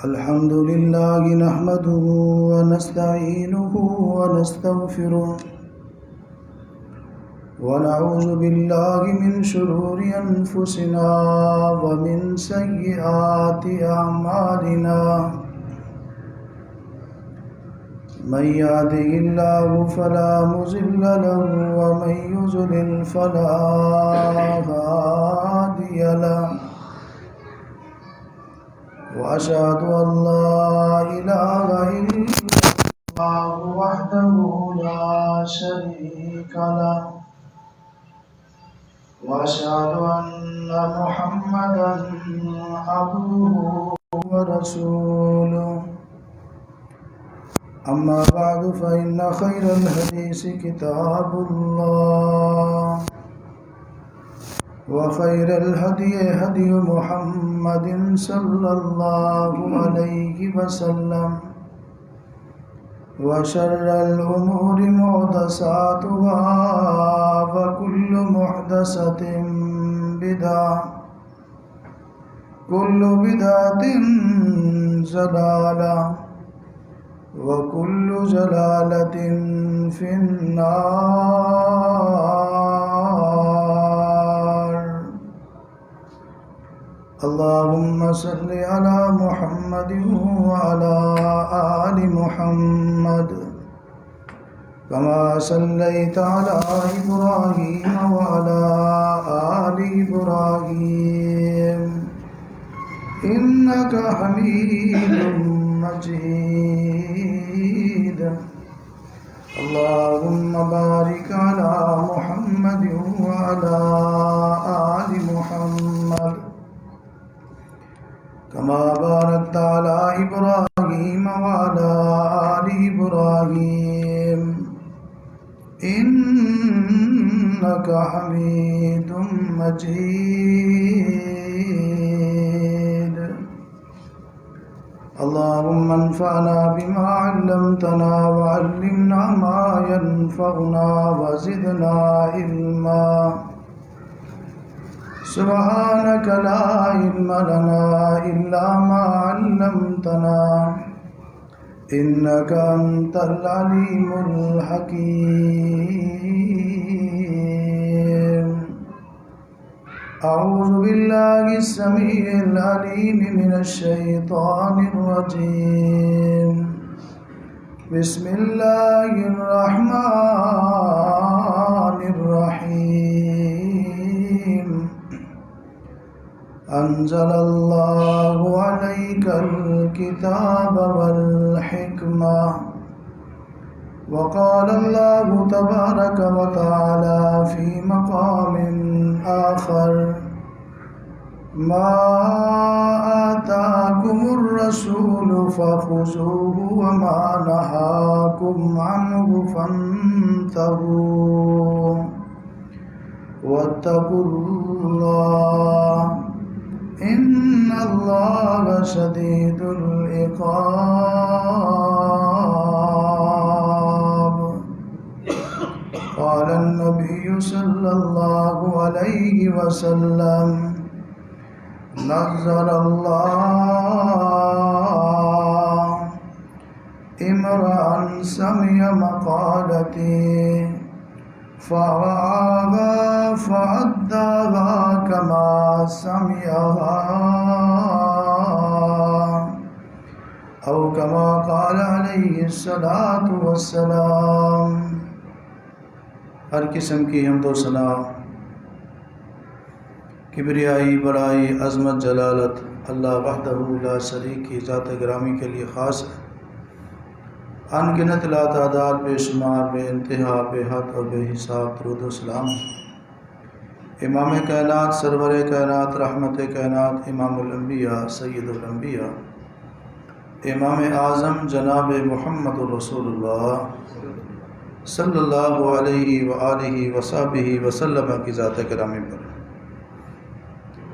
الحمد لله نحمده ونستعينه ونستغفره ونعوذ بالله من شرور أنفسنا ومن سيئات أعمالنا من يهده الله فلا مضل له ومن يضلل فلا هادي له وأشهد أن لا إله إلا الله وحده لا شريك له وأشهد أن محمدا عبده ورسوله أما بعد فإن خير الحديث كتاب الله وخير الهدي هدي محمد صلى الله عليه وسلم وشر الأمور محدثاتها وكل محدثة بدعة كل بدعة ضلالة وكل ضلالة في النار. اللهم صل على محمد وعلى آل محمد كما صليت على إبراهيم وعلى آل إبراهيم إنك حميد مجيد. اللهم بارك على محمد وعلى آل محمد كما باركت على إبراهيم وعلى آل إبراهيم إنك حميد مجيد. اللهم انفعنا بما علمتنا وعلمنا ما ينفعنا وزدنا علما. سبحانك لا علم لنا إلا ما علمتنا إنك أنت العليم الحكيم. أعوذ بالله السميع العليم من الشيطان الرجيم. بسم الله الرحمن الرحيم. أنزل الله عليك الكتاب والحكمة وقال الله تبارك وتعالى في مقام آخر ما آتاكم الرسول فخذوه وما نهاكم عنه فانتهوا واتقوا الله إن الله شديد العقاب. قال النبي صلى الله عليه وسلم نزل الله امرأ سمع مقالتي فوعاها فأداها كما سمعها أو كما قال عليه الصلاة والسلام. ہر قسم کی حمد و ثنا، کبریائی، بڑائی، عظمت، جلالت اللہ وحدہ لا شریک کی ذات گرامی کے لیے خاص ہے. ان گنت لا تعداد، بے شمار، بے انتہا، بے حد اور بے حساب درود و سلام امام کائنات، سرور کائنات، رحمت کائنات، امام الانبیاء، سید الانبیاء، امام اعظم جناب محمد رسول اللہ صلی اللہ علیہ وآلہ وصحبہ وسلم کی ذات گرامی پر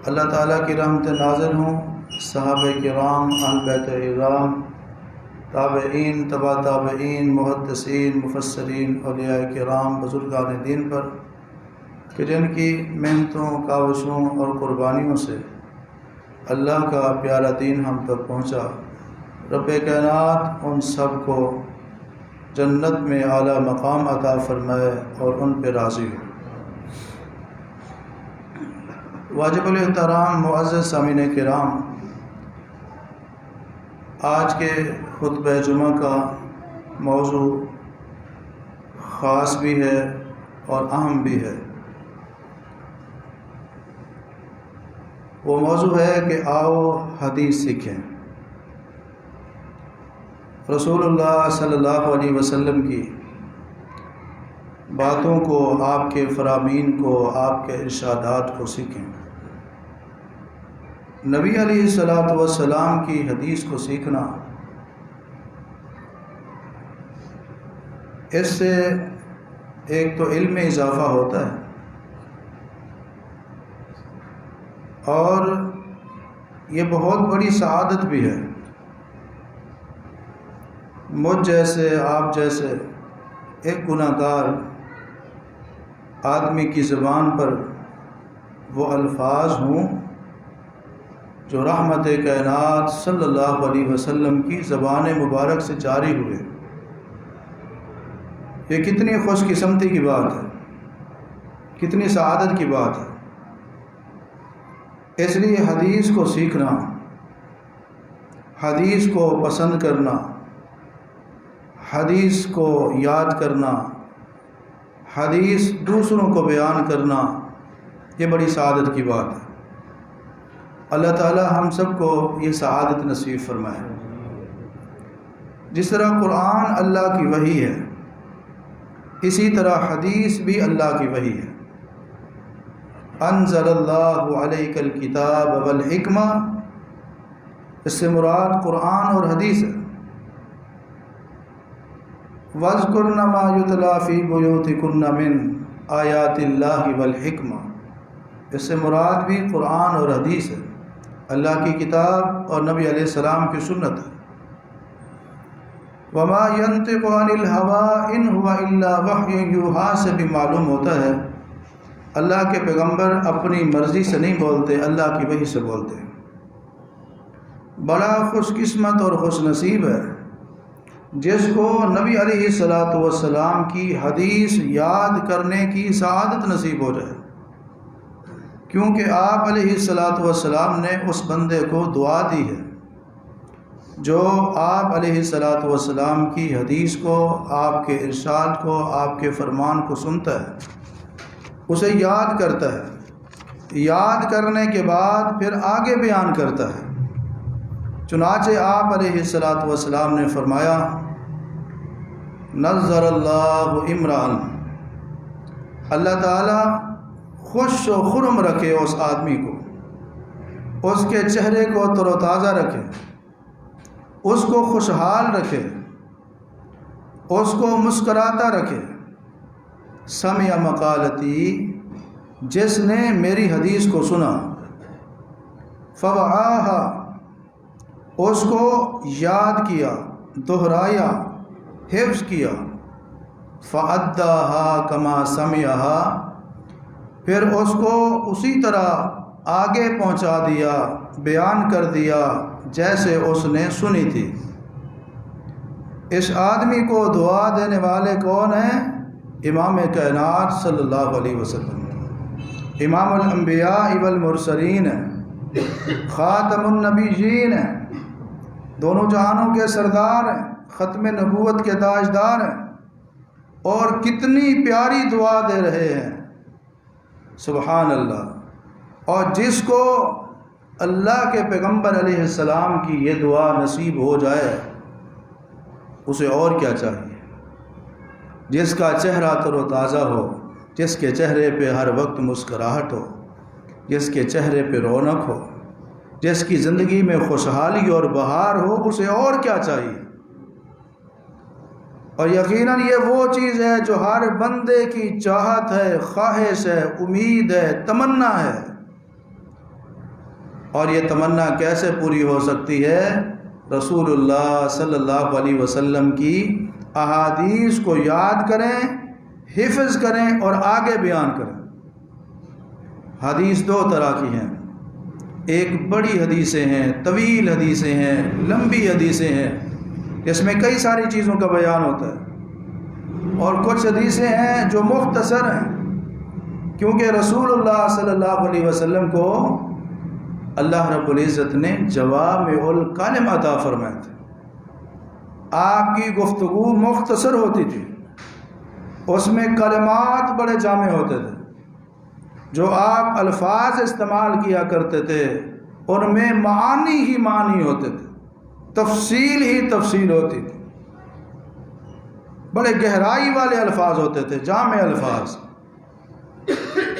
اللہ تعالیٰ کی رحمت نازل ہوں. صحابہ کرام، اہل بیت اعظام، تابعین، تبع تابعین، محدثین، مفسرین، اولیاء کرام، بزرگان دین پر کہ جن کی محنتوں، کاوشوں اور قربانیوں سے اللہ کا پیارا دین ہم تک پہنچا۔ رب کائنات ان سب کو جنت میں اعلیٰ مقام عطا فرمائے اور ان پہ راضی ہو۔ واجب الاحترام معزز سامعین کرام، آج کے خطبہ جمعہ کا موضوع خاص بھی ہے اور اہم بھی ہے۔ وہ موضوع ہے کہ آؤ حدیث سیکھیں۔ رسول اللہ صلی اللہ علیہ وسلم کی باتوں کو، آپ کے فرامین کو، آپ کے ارشادات کو سیکھیں۔ نبی علیہ السلام کی حدیث کو سیکھنا، اس سے ایک تو علم میں اضافہ ہوتا ہے اور یہ بہت بڑی سعادت بھی ہے۔ مجھ جیسے، آپ جیسے ایک گناہ گار آدمی کی زبان پر وہ الفاظ ہوں جو رحمت کائنات صلی اللہ علیہ وسلم کی زبان مبارک سے جاری ہوئے، یہ کتنی خوش قسمتی کی بات ہے، کتنی سعادت کی بات ہے۔ اس لیے حدیث کو سیکھنا، حدیث کو پسند کرنا، حدیث کو یاد کرنا، حدیث دوسروں کو بیان کرنا، یہ بڑی سعادت کی بات ہے۔ اللہ تعالی ہم سب کو یہ سعادت نصیب فرمائے۔ جس طرح قرآن اللہ کی وحی ہے، اسی طرح حدیث بھی اللہ کی وحی ہے۔ انزل اللہ علیک الکتاب والحکمہ، اس سے مراد قرآن اور حدیث ہے۔ وَاذْكُرْنَ مَا يُتْلَى فِي بُيُوتِكُنَّ مِنْ آیَاتِ اللَّهِ وَالْحِکْمَةِ، اس سے مراد بھی قرآن اور حدیث ہے، اللہ کی کتاب اور نبی علیہ السلام کی سنت ہے۔ وَمَا يَنطِقُ عَنِ الْهَوَىٰ إِنْ هُوَ إِلَّا وَحْيٌ يُوحَىٰ سے بھی معلوم ہوتا ہے اللہ کے پیغمبر اپنی مرضی سے نہیں بولتے، اللہ کی وحی سے بولتے۔ بڑا خوش قسمت اور خوش نصیب ہے جس کو نبی علیہ السلام کی حدیث یاد کرنے کی سعادت نصیب ہو جائے، کیونکہ آپ علیہ السلام نے اس بندے کو دعا دی ہے جو آپ علیہ السلام کی حدیث کو، آپ کے ارشاد کو، آپ کے فرمان کو سنتا ہے، اسے یاد کرتا ہے، یاد کرنے کے بعد پھر آگے بیان کرتا ہے۔ چنانچہ آپ علیہ السلام نے فرمایا، نظر اللہ امران، اللہ تعالیٰ خوش و خرم رکھے اس آدمی کو، اس کے چہرے کو تر و تازہ رکھے، اس کو خوشحال رکھے، اس کو مسکراتا رکھے، سمع مقالتی، جس نے میری حدیث کو سنا، فوعاہا، اس کو یاد کیا، دہرایا، حفظ کیا، فأداہا کما سمعہا، پھر اس کو اسی طرح آگے پہنچا دیا، بیان کر دیا جیسے اس نے سنی تھی۔ اس آدمی کو دعا دینے والے کون ہیں؟ امام کائنات صلی اللہ علیہ وسلم، امام الانبیاء والمرسلین ہیں، خاتم النبیین ہیں، دونوں جہانوں کے سردار ہیں، ختم نبوت کے تاجدار ہیں، اور کتنی پیاری دعا دے رہے ہیں، سبحان اللہ۔ اور جس کو اللہ کے پیغمبر علیہ السلام کی یہ دعا نصیب ہو جائے، اسے اور کیا چاہیے؟ جس کا چہرہ تر و تازہ ہو، جس کے چہرے پہ ہر وقت مسکراہٹ ہو، جس کے چہرے پہ رونق ہو، جس کی زندگی میں خوشحالی اور بہار ہو، اسے اور کیا چاہیے؟ اور یقیناً یہ وہ چیز ہے جو ہر بندے کی چاہت ہے، خواہش ہے، امید ہے، تمنا ہے۔ اور یہ تمنا کیسے پوری ہو سکتی ہے؟ رسول اللہ صلی اللہ علیہ وسلم کی احادیث کو یاد کریں، حفظ کریں اور آگے بیان کریں۔ حدیث دو طرح کی ہیں، ایک بڑی حدیثیں ہیں، طویل حدیثیں ہیں، لمبی حدیثیں ہیں، جس میں کئی ساری چیزوں کا بیان ہوتا ہے، اور کچھ حدیثیں ہیں جو مختصر ہیں، کیونکہ رسول اللہ صلی اللہ علیہ وسلم کو اللہ رب العزت نے جوامع الکلم عطا فرمائے تھے۔ آپ کی گفتگو مختصر ہوتی تھی، اس میں کلمات بڑے جامع ہوتے تھے، جو آپ الفاظ استعمال کیا کرتے تھے ان میں معانی ہی معانی ہوتے تھے، تفصیل ہی تفصیل ہوتی تھی، بڑے گہرائی والے الفاظ ہوتے تھے، جامع الفاظ،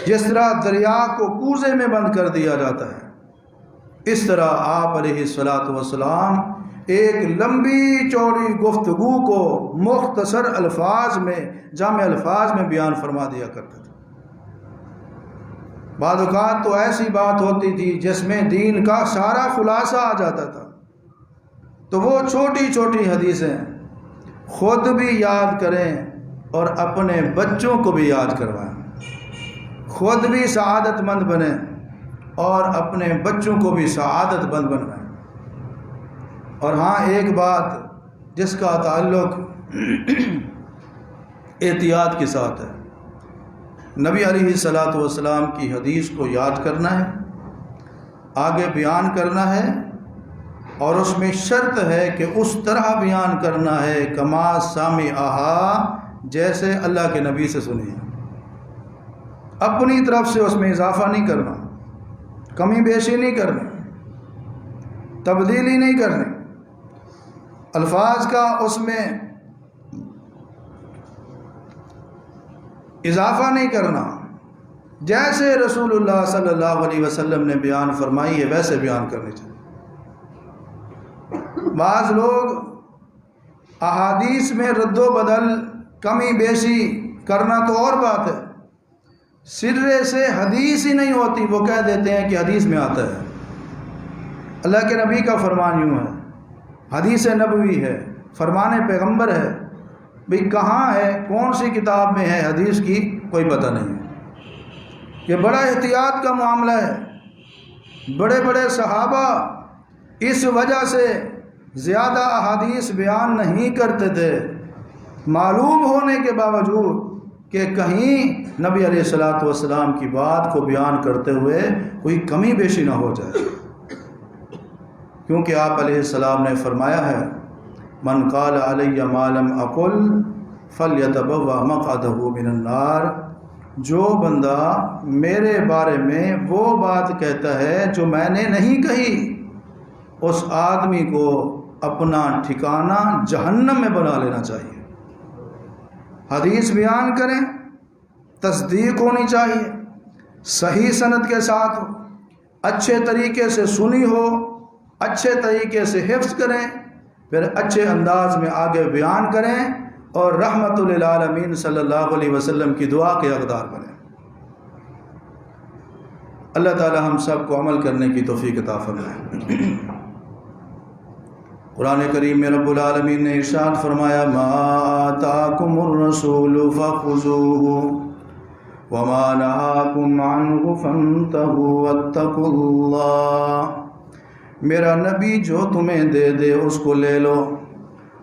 جس طرح دریا کو کوزے میں بند کر دیا جاتا ہے، اس طرح آپ علیہ الصلاۃ والسلام ایک لمبی چوڑی گفتگو کو مختصر الفاظ میں، جامع الفاظ میں بیان فرما دیا کرتے تھے۔ بعض اوقات تو ایسی بات ہوتی تھی جس میں دین کا سارا خلاصہ آ جاتا تھا، تو وہ چھوٹی چھوٹی حدیثیں خود بھی یاد کریں اور اپنے بچوں کو بھی یاد کروائیں، خود بھی سعادت مند بنیں اور اپنے بچوں کو بھی سعادت مند بنائیں۔ اور ہاں، ایک بات جس کا تعلق احتیاط کے ساتھ ہے، نبی علیہ الصلاۃ والسلام کی حدیث کو یاد کرنا ہے، آگے بیان کرنا ہے، اور اس میں شرط ہے کہ اس طرح بیان کرنا ہے کما سمعھا، جیسے اللہ کے نبی سے سنی ہے، اپنی طرف سے اس میں اضافہ نہیں کرنا، کمی بیشی نہیں کرنی، تبدیلی نہیں کرنی، الفاظ کا اس میں اضافہ نہیں کرنا، جیسے رسول اللہ صلی اللہ علیہ وسلم نے بیان فرمائی ہے ویسے بیان کرنی چاہیے۔ بعض لوگ احادیث میں رد و بدل، کمی بیشی کرنا تو اور بات ہے، سرے سے حدیث ہی نہیں ہوتی وہ کہہ دیتے ہیں کہ حدیث میں آتا ہے۔ اللہ کے نبی کا فرمان یوں ہے، حدیث نبوی ہے، فرمان پیغمبر ہے، بھئی کہاں ہے، کون سی کتاب میں ہے حدیث کی کوئی پتہ نہیں ہے۔ یہ بڑا احتیاط کا معاملہ ہے۔ بڑے بڑے صحابہ اس وجہ سے زیادہ احادیث بیان نہیں کرتے تھے، معلوم ہونے کے باوجود کہ کہیں نبی علیہ الصلاۃ والسلام کی بات کو بیان کرتے ہوئے کوئی کمی بیشی نہ ہو جائے، کیونکہ آپ علیہ السلام نے فرمایا ہے، من قال علی ما لم اقل فلیتبوأ مقعدہ من النار، جو بندہ میرے بارے میں وہ بات کہتا ہے جو میں نے نہیں کہی، اس آدمی کو اپنا ٹھکانہ جہنم میں بنا لینا چاہیے۔ حدیث بیان کریں، تصدیق ہونی چاہیے، صحیح سند کے ساتھ ہو، اچھے طریقے سے سنی ہو، اچھے طریقے سے حفظ کریں، پھر اچھے انداز میں آگے بیان کریں، اور رحمت للعالمین صلی اللہ علیہ وسلم کی دعا کے حقدار بنیں۔ اللہ تعالی ہم سب کو عمل کرنے کی توفیق عطا فرمائے۔ قرآن کریم میں رب العالمین نے ارشاد فرمایا، ما آتاکم الرسول فخذوہ وما نہاکم عنہ فانتہوا واتقوا اللہ، میرا نبی جو تمہیں دے دے اس کو لے لو،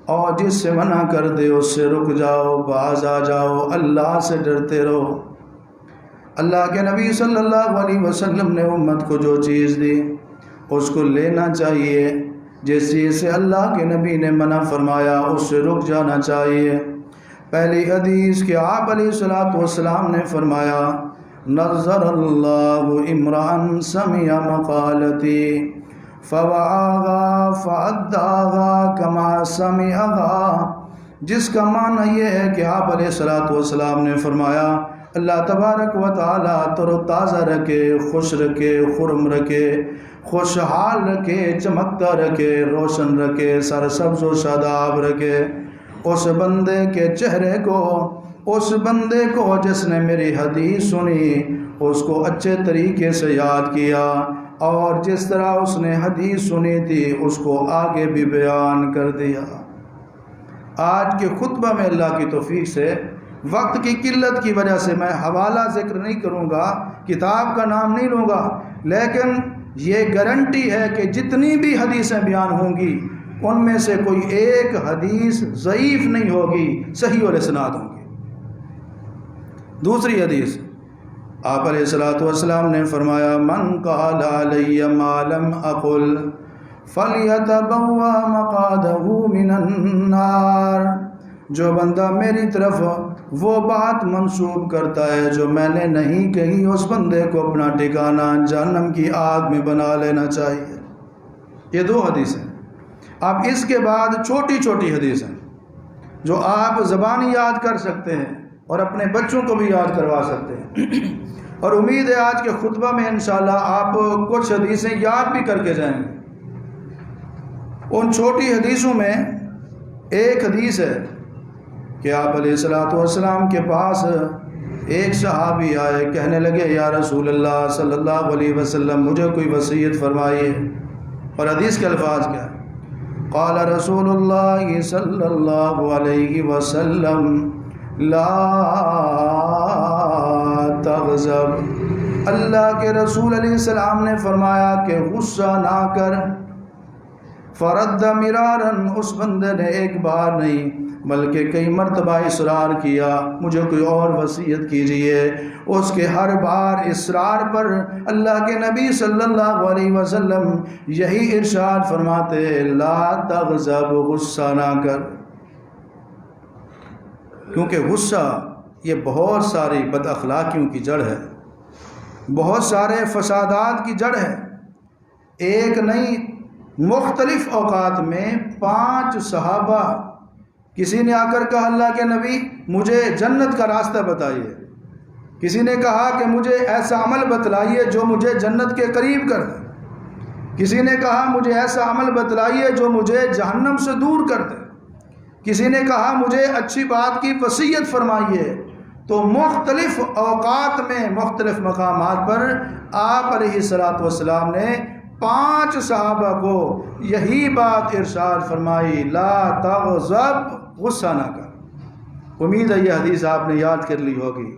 اور جس سے منع کر دے اس سے رک جاؤ، باز آ جاؤ، اللہ سے ڈرتے رہو۔ اللہ کے نبی صلی اللہ علیہ وسلم نے امت کو جو چیز دی اس کو لینا چاہیے، جس چیز سے اللہ کے نبی نے منع فرمایا اس سے رک جانا چاہیے۔ پہلی حدیث کہ آپ علیہ الصلوۃ والسلام نے فرمایا، نظر اللہ امرأ سمع مقالتی فوعاها فأداها کما سمعها، جس کا معنی یہ ہے کہ آپ علیہ الصلوۃ والسلام نے فرمایا، اللہ تبارک و تعالیٰ تر و تازہ رکھے، خوش رکھے، خرم رکھے، خوشحال رکھے، چمکتا رکھے، روشن رکھے، سرسبز و شاداب رکھے اس بندے کے چہرے کو، اس بندے کو جس نے میری حدیث سنی، اس کو اچھے طریقے سے یاد کیا، اور جس طرح اس نے حدیث سنی تھی اس کو آگے بھی بیان کر دیا۔ آج کے خطبہ میں اللہ کی توفیق سے وقت کی قلت کی وجہ سے میں حوالہ ذکر نہیں کروں گا، کتاب کا نام نہیں لوں گا، لیکن یہ گارنٹی ہے کہ جتنی بھی حدیثیں بیان ہوں گی ان میں سے کوئی ایک حدیث ضعیف نہیں ہوگی، صحیح الاسناد ہوں گی۔ دوسری حدیث آپ علیہ الصلوۃ والسلام نے فرمایا من قال علی ما لم اقل فلیتبوأ مقعدہ من النار، جو بندہ میری طرف وہ بات منسوب کرتا ہے جو میں نے نہیں کہی، اس بندے کو اپنا ٹھکانہ جہنم کی آگ میں بنا لینا چاہیے۔ یہ دو حدیثیں۔ اب اس کے بعد چھوٹی چھوٹی حدیثیں جو آپ زبانی یاد کر سکتے ہیں اور اپنے بچوں کو بھی یاد کروا سکتے ہیں، اور امید ہے آج کے خطبہ میں انشاءاللہ آپ کچھ حدیثیں یاد بھی کر کے جائیں گے۔ ان چھوٹی حدیثوں میں ایک حدیث ہے کہ آپ علیہ الصلوۃ والسلام کے پاس ایک صحابی آئے، کہنے لگے یا رسول اللہ صلی اللہ علیہ وسلم مجھے کوئی وصیت فرمائیے، اور حدیث کے الفاظ کیا ہے؟ قال رسول اللہ صلی اللہ علیہ وسلم لا تغضب، اللہ کے رسول علیہ السلام نے فرمایا کہ غصہ نہ کر۔ فرد مرارن، اس بندے نے ایک بار نہیں بلکہ کئی مرتبہ اصرار کیا مجھے کوئی اور وصیت کیجیے۔ اس کے ہر بار اصرار پر اللہ کے نبی صلی اللہ علیہ وسلم یہی ارشاد فرماتے لا تغضب، غصہ نہ کر، کیونکہ غصہ یہ بہت ساری بد اخلاقیوں کی جڑ ہے، بہت سارے فسادات کی جڑ ہے۔ ایک نہیں مختلف اوقات میں 5 صحابہ، کسی نے آ کر کہا اللہ کے نبی مجھے جنت کا راستہ بتائیے، کسی نے کہا کہ مجھے ایسا عمل بتلائیے جو مجھے جنت کے قریب کر دے، کسی نے کہا مجھے ایسا عمل بتلائیے جو مجھے جہنم سے دور کر دے، کسی نے کہا مجھے اچھی بات کی وصیت فرمائیے۔ تو مختلف اوقات میں مختلف مقامات پر آپ علیہ الصلوۃ والسلام نے 5 صحابہ کو یہی بات ارشاد فرمائی لا تغضب، غصہ نہ کر۔ امید ہے یہ حدیث آپ نے یاد کر لی ہوگی۔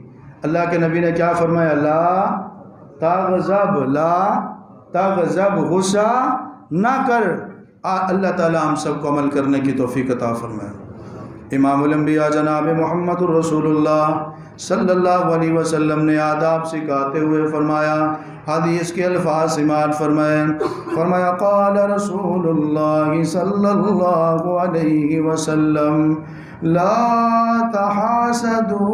اللہ کے نبی نے کیا فرمایا؟ لا تغضب، لا تغضب، غصہ نہ کر۔ اللہ تعالی ہم سب کو عمل کرنے کی توفیق عطا فرمائے۔ امام الانبیاء جناب محمد الرسول اللہ صلی اللہ علیہ وسلم نے آداب سکھاتے ہوئے فرمایا، حدیث کے الفاظ سماعت فرمایا قال رسول اللہ صلی اللہ علیہ وسلم لا تحاسدوا،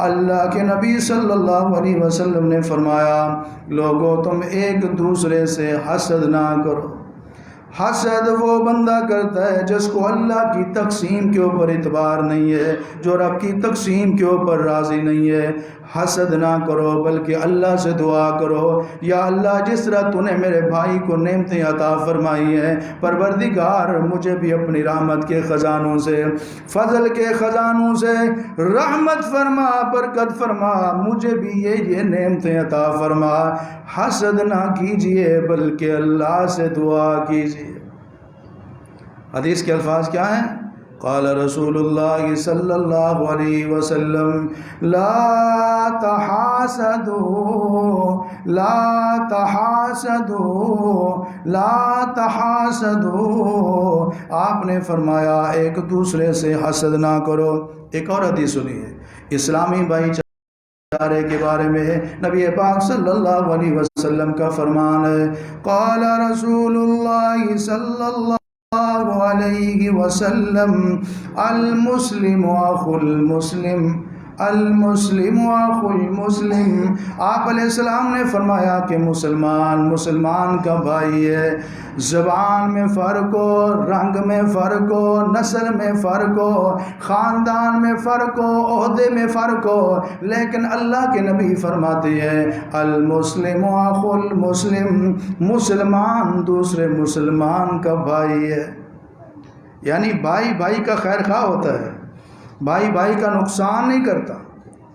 اللہ کے نبی صلی اللہ علیہ وسلم نے فرمایا لوگوں تم ایک دوسرے سے حسد نہ کرو۔ حسد وہ بندہ کرتا ہے جس کو اللہ کی تقسیم کے اوپر اعتبار نہیں ہے، جو رب کی تقسیم کے اوپر راضی نہیں ہے۔ حسد نہ کرو بلکہ اللہ سے دعا کرو، یا اللہ جس طرح تو نے میرے بھائی کو نعمتیں عطا فرمائی ہیں، پروردگار مجھے بھی اپنی رحمت کے خزانوں سے، فضل کے خزانوں سے رحمت فرما، برکت فرما، مجھے بھی یہ نعمتیں عطا فرما۔ حسد نہ کیجئے بلکہ اللہ سے دعا کیجئے۔ حدیث کے الفاظ کیا ہیں؟ قال رسول اللہ صلی اللہ علیہ وسلم لا تحاسدوا، لا تحاسدوا، لا تحاسدوا، آپ نے فرمایا ایک دوسرے سے حسد نہ کرو۔ ایک اور حدیث سنیے اسلامی بھائی چارے کے بارے میں، نبی پاک صلی اللہ علیہ وسلم کا فرمان ہے قال رسول اللہ صلی اللہ علیہ وسلم المسلم اخو المسلم، المسلم اخو المسلم، آپ علیہ السلام نے فرمایا کہ مسلمان کا بھائی ہے۔ زبان میں فرق ہو، رنگ میں فرق ہو، نسل میں فرق ہو، خاندان میں فرق ہو، عہدے میں فرق ہو، لیکن اللہ کے نبی فرماتے ہیں المسلم اخو المسلم، مسلمان دوسرے مسلمان کا بھائی ہے۔ یعنی بھائی کا خیر خواہ ہوتا ہے، بھائی کا نقصان نہیں کرتا،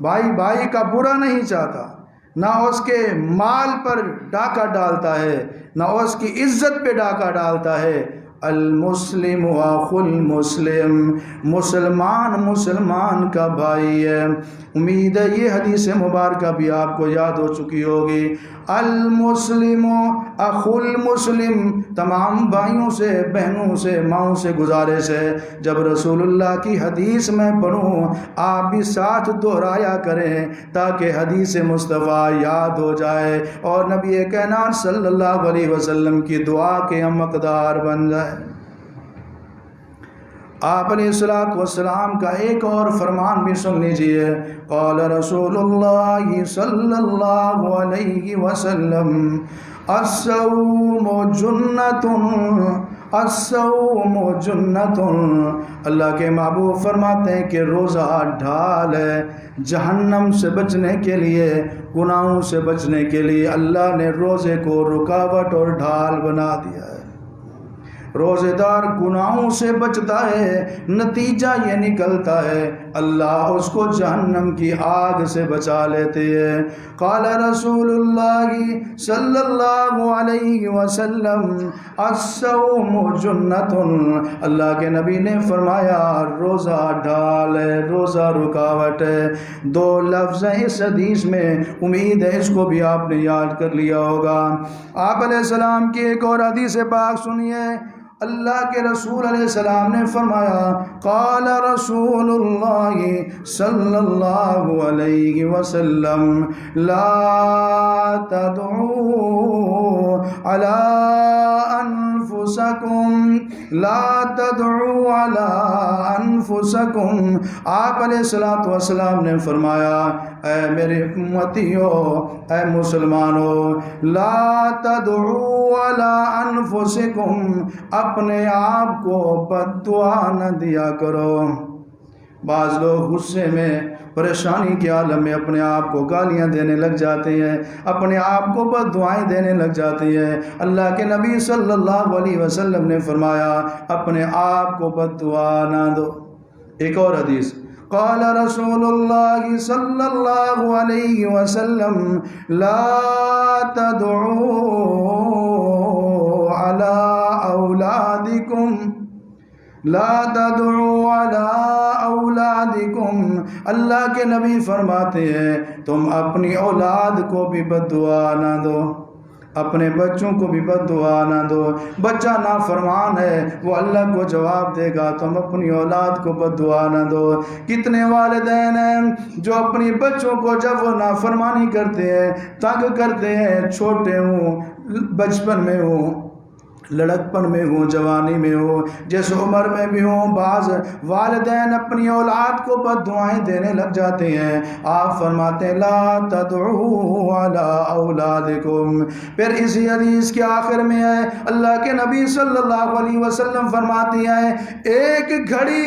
بھائی کا برا نہیں چاہتا، نہ اس کے مال پر ڈاکہ ڈالتا ہے، نہ اس کی عزت پہ ڈاکہ ڈالتا ہے۔ المسلم اخو المسلم، مسلمان کا بھائی ہے۔ امید ہے یہ حدیث مبارکہ بھی آپ کو یاد ہو چکی ہوگی۔ المسلم اخو المسلم، تمام بھائیوں سے، بہنوں سے، ماؤں سے گزارش ہے جب رسول اللہ کی حدیث میں پڑھوں آپ بھی ساتھ دہرایا کریں تاکہ حدیث مصطفیٰ یاد ہو جائے اور نبی کائنات صلی اللہ علیہ وسلم کی دعا کے ہم حقدار بن جائے۔ آپ علیہ السلام کا ایک اور فرمان بھی سن لیجئے۔ قال رسول اللہ صلی اللہ علیہ وسلم الصوم جنۃ، الصوم جنۃ، اللہ کے محبوب فرماتے ہیں کہ روزہ ڈھال ہے جہنم سے بچنے کے لیے، گناہوں سے بچنے کے لیے اللہ نے روزے کو رکاوٹ اور ڈھال بنا دیا ہے۔ روزے دار گناہوں سے بچتا ہے، نتیجہ یہ نکلتا ہے اللہ اس کو جہنم کی آگ سے بچا لیتے ہیں۔ قال رسول اللہ صلی اللہ علیہ وسلم الصوم جنۃ، اللہ کے نبی نے فرمایا روزہ ڈھال ہے، روزہ رکاوٹ ہے۔ دو لفظ ہیں اس حدیث میں، امید ہے اس کو بھی آپ نے یاد کر لیا ہوگا۔ آپ علیہ السلام کی ایک اور حدیث پاک سنیے، اللہ کے رسول علیہ السلام نے فرمایا قال رسول اللہ صلی اللہ علیہ وسلم لا تدعوا علی انفسکم، لا تدعوا علی انفسکم، آپ علیہ السلام نے فرمایا اے میرے امتیو، اے مسلمانوں، لا تدعوا علی انفسکم، اپنے آپ کو بد دعا نہ دیا کرو۔ بعض لوگ غصے میں، پریشانی کے عالم میں اپنے آپ کو گالیاں دینے لگ جاتے ہیں، اپنے آپ کو بد دعائیں دینے لگ جاتے ہیں۔ اللہ کے نبی صلی اللہ علیہ وسلم نے فرمایا اپنے آپ کو بد دعا نہ دو۔ ایک اور حدیث، قال رسول اللہ صلی اللہ علیہ وسلم لا تدعوا علی اولادکم، لا تدعوا علی اولادکم، اللہ کے نبی فرماتے ہیں تم اپنی اولاد کو بھی بد دعا نہ دو، اپنے بچوں کو بھی بد دعا نہ دو۔ بچہ نافرمان ہے وہ اللہ کو جواب دے گا، تم اپنی اولاد کو بد دعا نہ دو۔ کتنے والدین ہیں جو اپنی بچوں کو جب وہ نافرمانی کرتے ہیں، تنگ کرتے ہیں، چھوٹے ہوں، بچپن میں ہوں، لڑکپن میں ہوں، جوانی میں ہوں، جس عمر میں بھی ہوں، بعض والدین اپنی اولاد کو بد دعائیں دینے لگ جاتے ہیں۔ آپ فرماتے ہیں لا تدعوا علی اولادکم۔ پھر اسی حدیث کے آخر میں ہے اللہ کے نبی صلی اللہ علیہ وسلم فرماتے ہیں ایک گھڑی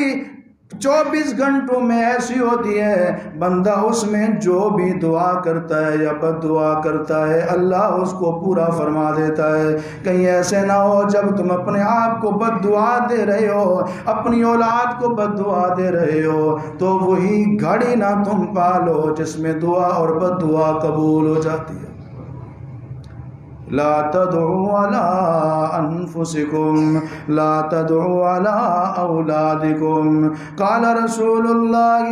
24 گھنٹوں میں ایسی ہوتی ہے بندہ اس میں جو بھی دعا کرتا ہے یا بد دعا کرتا ہے اللہ اس کو پورا فرما دیتا ہے۔ کہیں ایسے نہ ہو جب تم اپنے آپ کو بد دعا دے رہے ہو، اپنی اولاد کو بد دعا دے رہے ہو، تو وہی گھڑی نہ تم پالو جس میں دعا اور بد دعا قبول ہو جاتی ہے۔ لا تدعوا علی انفسکم، لا تدعوا علی اولادکم۔ قال رسول اللہ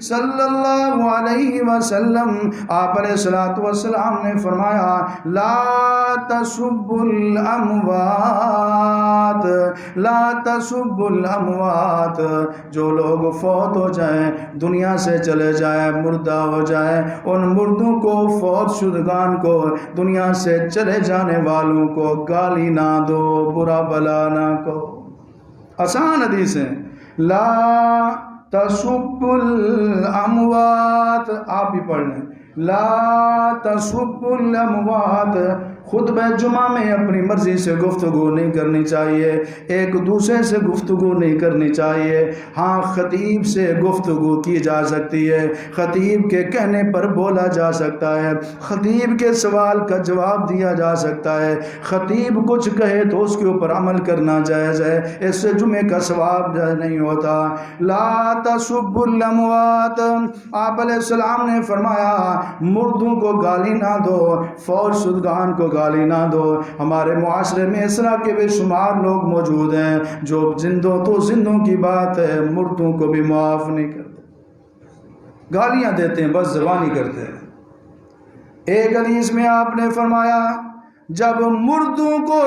صلی اللہ علیہ وسلم، آپ علیہ السلام نے فرمایا لا تسبوا الاموات، لا تسبوا الاموات، جو لوگ فوت ہو جائیں، دنیا سے چلے جائیں، مردہ ہو جائیں، ان مردوں کو، فوت شدگان کو، دنیا سے چلے جانے والوں کو گالی نہ دو، برا بلا نہ کہو۔ آسان حدیث ہے، لا تسبوا الاموات، آپ بھی پڑھ لیں، لا تسبوا الاموات۔ خطبہ جمعہ میں اپنی مرضی سے گفتگو نہیں کرنی چاہیے، ایک دوسرے سے گفتگو نہیں کرنی چاہیے۔ ہاں خطیب سے گفتگو کی جا سکتی ہے، خطیب کے کہنے پر بولا جا سکتا ہے، خطیب کے سوال کا جواب دیا جا سکتا ہے، خطیب کچھ کہے تو اس کے اوپر عمل کرنا جائز ہے، اس سے جمعے کا ثواب نہیں ہوتا۔ لا تسبوا الاموات، آپ علیہ السلام نے فرمایا مردوں کو گالی نہ دو، فوت شدگان کو گالی نہ دو۔ ہمارے معاشرے میں اس طرح کے بے شمار لوگ موجود ہیں جو زندوں تو زندوں کی بات ہے مردوں کو بھی معاف نہیں کرتے، گالیاں دیتے ہیں، بس زبانی کرتے ہیں۔ ایک حدیث میں آپ نے فرمایا جب مردوں کو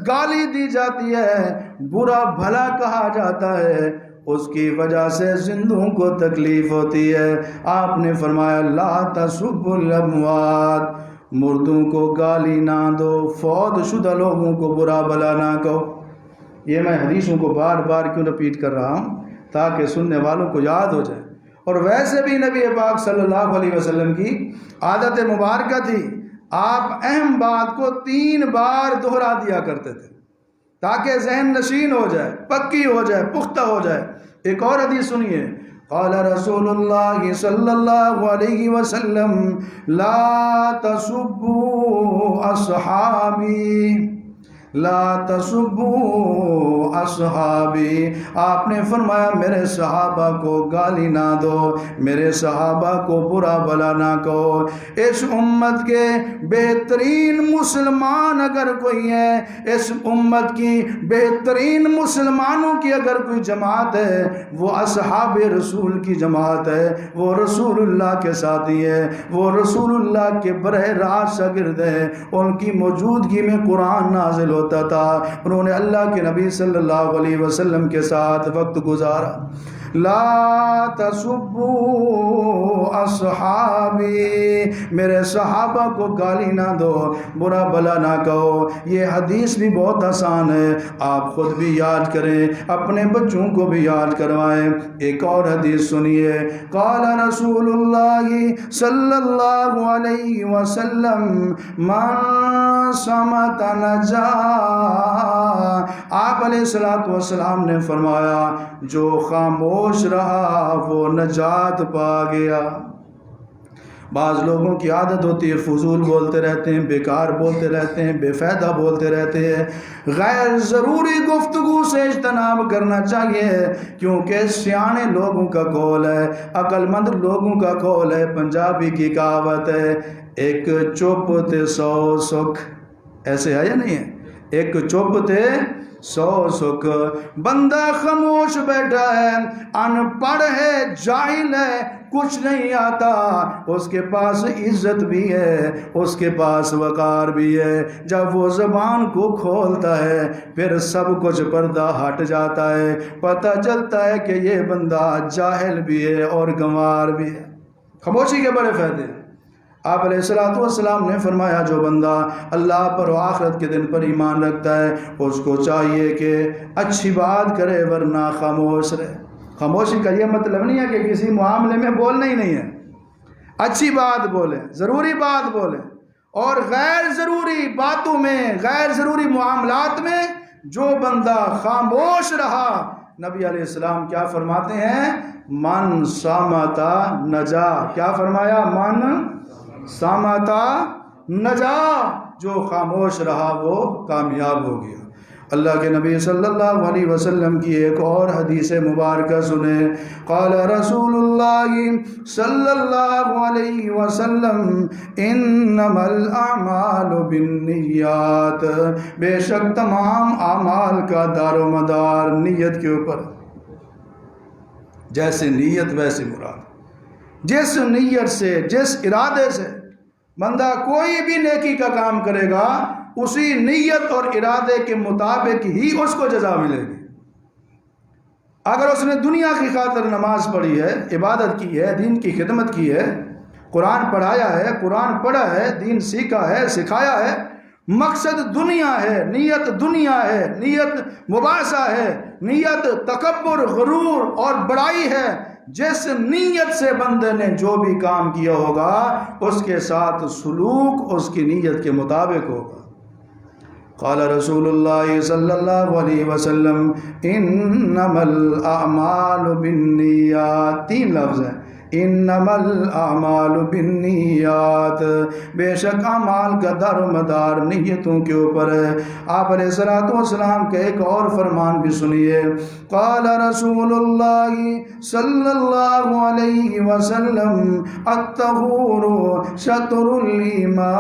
گالی دی جاتی ہے، برا بھلا کہا جاتا ہے، اس کی وجہ سے زندوں کو تکلیف ہوتی ہے۔ آپ نے فرمایا لا تسبوا الاموات، مردوں کو گالی نہ دو، فوت شدہ لوگوں کو برا بھلا نہ کہو۔ یہ میں حدیثوں کو بار بار کیوں رپیٹ کر رہا ہوں؟ تاکہ سننے والوں کو یاد ہو جائے۔ اور ویسے بھی نبی پاک صلی اللہ علیہ وسلم کی عادت مبارکہ تھی، آپ اہم بات کو 3 بار دہرا دیا کرتے تھے تاکہ ذہن نشین ہو جائے، پکی ہو جائے، پختہ ہو جائے۔ ایک اور حدیث سنیے، قال رسول اللہ صلی اللہ علیہ وسلم لا تسبوا اصحابی، لا تسبوا اصحابی، آپ نے فرمایا میرے صحابہ کو گالی نہ دو، میرے صحابہ کو برا بھلا نہ کہو۔ اس امت کے بہترین مسلمان اگر کوئی ہے، اس امت کی بہترین مسلمانوں کی اگر کوئی جماعت ہے، وہ اصحاب رسول کی جماعت ہے، وہ رسول اللہ کے ساتھی ہے، وہ رسول اللہ کے براہ راست شاگرد ہیں۔ ان کی موجودگی میں قرآن نازل ہوتا تھا، انہوں نے اللہ کے نبی صلی اللہ علیہ وسلم کے ساتھ وقت گزارا۔ لا تسبوا اصحابی، میرے صحابہ کو گالی نہ دو، برا بھلا نہ کہو۔ یہ حدیث بھی بہت آسان ہے، آپ خود بھی یاد کریں، اپنے بچوں کو بھی یاد کروائیں۔ ایک اور حدیث سنیے، قال رسول اللہ صلی اللہ علیہ وسلم من صمت نجا، آپ علیہ السلام نے فرمایا جو خاموش رہا وہ نجات پا گیا۔ بعض لوگوں کی عادت ہوتی ہے فضول بولتے رہتے ہیں، بیکار بولتے رہتے ہیں، بے فائدہ بولتے رہتے ہیں۔ غیر ضروری گفتگو سے اجتناب کرنا چاہیے، کیونکہ سیانے لوگوں کا قول ہے، عقل مند لوگوں کا قول ہے۔ پنجابی کی کہاوت ہے، ایک چپ تے 100 سکھ، ایسے ہے یا نہیں ہے؟ ایک چپ تے 100 سکھ۔ بندہ خاموش بیٹھا ہے، ان پڑھ ہے، جاہل ہے، کچھ نہیں آتا، اس کے پاس عزت بھی ہے، اس کے پاس وقار بھی ہے۔ جب وہ زبان کو کھولتا ہے پھر سب کچھ پردہ ہٹ جاتا ہے، پتہ چلتا ہے کہ یہ بندہ جاہل بھی ہے اور گنوار بھی ہے۔ خاموشی کے بڑے فائدے ہیں۔ آپ علیہ السلام نے فرمایا جو بندہ اللہ پر و آخرت کے دن پر ایمان رکھتا ہے، اس کو چاہیے کہ اچھی بات کرے ورنہ خاموش رہے۔ خاموشی کا یہ مطلب نہیں ہے کہ کسی معاملے میں بولنا ہی نہیں ہے، اچھی بات بولیں، ضروری بات بولیں، اور غیر ضروری باتوں میں، غیر ضروری معاملات میں جو بندہ خاموش رہا، نبی علیہ السلام کیا فرماتے ہیں؟ من صامتا نجا۔ کیا فرمایا؟ من صامتا نجا، جو خاموش رہا وہ کامیاب ہو گیا۔ اللہ کے نبی صلی اللہ علیہ وسلم کی ایک اور حدیث مبارکہ سنیں، قال رسول اللہ صلی اللہ علیہ وسلم انما الاعمال بالنیات، بے شک تمام اعمال کا دار و مدار نیت کے اوپر، جیسے نیت ویسے مراد۔ جس نیت سے، جس ارادے سے بندہ کوئی بھی نیکی کا کام کرے گا، اسی نیت اور ارادے کے مطابق ہی اس کو جزا ملے گی۔ اگر اس نے دنیا کی خاطر نماز پڑھی ہے، عبادت کی ہے، دین کی خدمت کی ہے، قرآن پڑھایا ہے، قرآن پڑھا ہے، دین سیکھا ہے، سکھایا ہے، مقصد دنیا ہے، نیت دنیا ہے، نیت مباحثہ ہے، نیت تکبر، غرور اور بڑائی ہے، جس نیت سے بندے نے جو بھی کام کیا ہوگا اس کے ساتھ سلوک اس کی نیت کے مطابق ہوگا۔ قال رسول اللہ صلی اللہ علیہ وسلم انما الاعمال بالنیات، 3 لفظ ہیں، انما الاعمال بالنیات، بے شک اعمال کا دار و مدار نیتوں کے اوپر ہے۔ آپ علیہ السلام کا ایک اور فرمان بھی سنیے، قال رسول اللہ صلی اللہ علیہ وسلم الطہور شطر الایمان،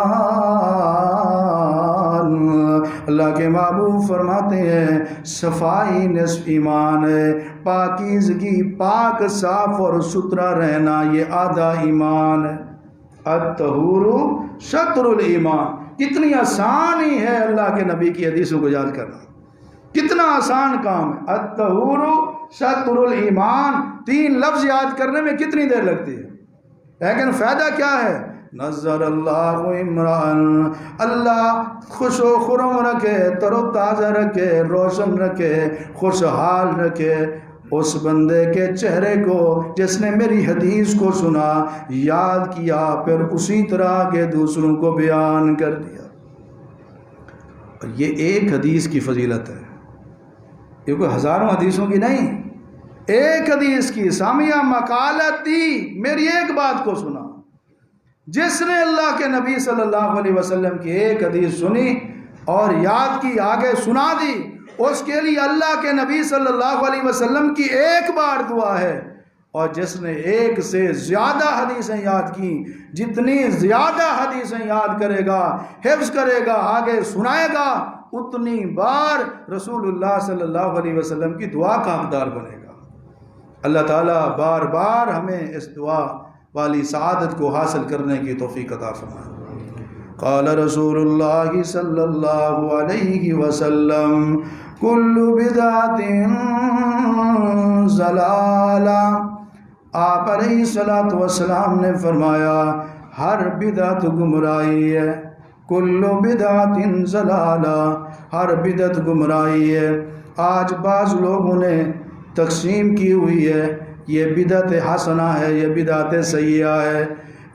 اللہ کے محبوب فرماتے ہیں صفائی نصف ایمان ہے، پاکیزگی، پاک صاف اور ستھرا رہنا یہ آدھا ایمان ہے۔ الطہور شطر الایمان. کتنی آسانی ہے اللہ کے نبی کی حدیثوں کو یاد کرنا، کتنا آسان کام ہے. الطہور شطر الایمان، 3 لفظ یاد کرنے میں کتنی دیر لگتی ہے، لیکن فائدہ کیا ہے؟ نظر اللہ عمران، اللہ خوش و خرم رکھے، تر و تازہ رکھے، روشن رکھے، خوشحال رکھے اس بندے کے چہرے کو جس نے میری حدیث کو سنا، یاد کیا، پھر اسی طرح کے دوسروں کو بیان کر دیا. اور یہ ایک حدیث کی فضیلت ہے، یہ کوئی ہزاروں حدیثوں کی نہیں، ایک حدیث کی. سامعہ مقالت دی، میری ایک بات کو سنا. جس نے اللہ کے نبی صلی اللہ علیہ وسلم کی ایک حدیث سنی اور یاد کی، آگے سنا دی، اس کے لیے اللہ کے نبی صلی اللہ علیہ وسلم کی ایک بار دعا ہے. اور جس نے ایک سے زیادہ حدیثیں یاد کی، جتنی زیادہ حدیثیں یاد کرے گا، حفظ کرے گا، آگے سنائے گا، اتنی بار رسول اللہ صلی اللہ علیہ وسلم کی دعا کا حقدار بنے گا. اللہ تعالیٰ بار بار ہمیں اس دعا والی سعادت کو حاصل کرنے کی توفیق عطا فرمائے. قال رسول اللہ صلی اللہ علیہ وسلم کل بدعت ضلالہ. آپ علیہ الصلوۃ والسلام نے فرمایا ہر بدعت گمراہی ہے. کل بدعت ضلالہ، ہر بدعت گمراہی ہے. آج بعض لوگوں نے تقسیم کی ہوئی ہے، یہ بدعت حسنہ ہے، یہ بدعت سیئہ ہے.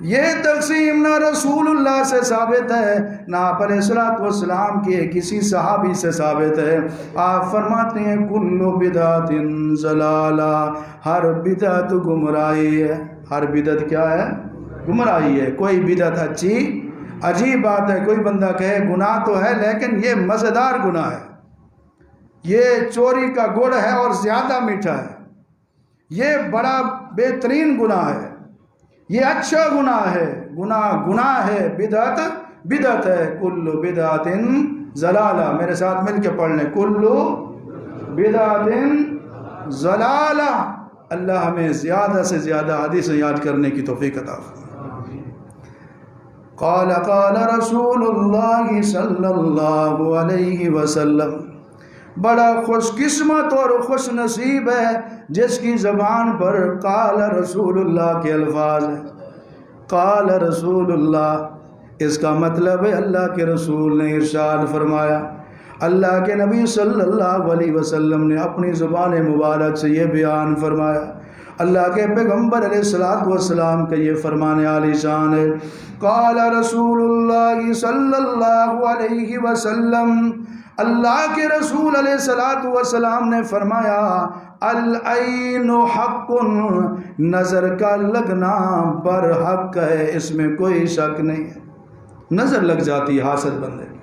یہ تقسیم نہ رسول اللہ سے ثابت ہے، نہ آپ علیہ الصلوۃ والسلام کے کسی صحابی سے ثابت ہے. آپ فرماتے ہیں کل بدعت ضلالہ، ہر بدعت گمراہی ہے. ہر بدعت کیا ہے؟ گمراہی ہے. کوئی بدعت اچھی، عجیب بات ہے، کوئی بندہ کہے گناہ تو ہے لیکن یہ مزیدار گناہ ہے، یہ چوری کا گڑ ہے اور زیادہ میٹھا ہے، یہ بڑا بہترین گناہ ہے، یہ اچھا گناہ ہے. گناہ ہے، بدعت بدعت ہے. کل بدعت ضلالہ، میرے ساتھ مل کے پڑھ لیں، کل بدعت ضلالہ. اللہ ہمیں زیادہ سے زیادہ حدیثیں یاد کرنے کی توفیق عطا فرمائے. قال قال رسول اللہ صلی اللہ علیہ وسلم. بڑا خوش قسمت اور خوش نصیب ہے جس کی زبان پر قال رسول اللہ کے الفاظ ہیں. قال رسول اللہ، اس کا مطلب ہے اللہ کے رسول نے ارشاد فرمایا. اللہ کے نبی صلی اللہ علیہ وسلم نے اپنی زبان مبارک سے یہ بیان فرمایا. اللہ کے پیغمبر علیہ الصلوۃ والسلام کا یہ فرمان عالی شان ہے. قال رسول اللہ صلی اللہ علیہ وسلم، اللہ کے رسول علیہ الصلوۃ والسلام نے فرمایا العین حق، نظر کا لگنا بر حق ہے، اس میں کوئی شک نہیں ہے. نظر لگ جاتی ہے حاسد بندے کی،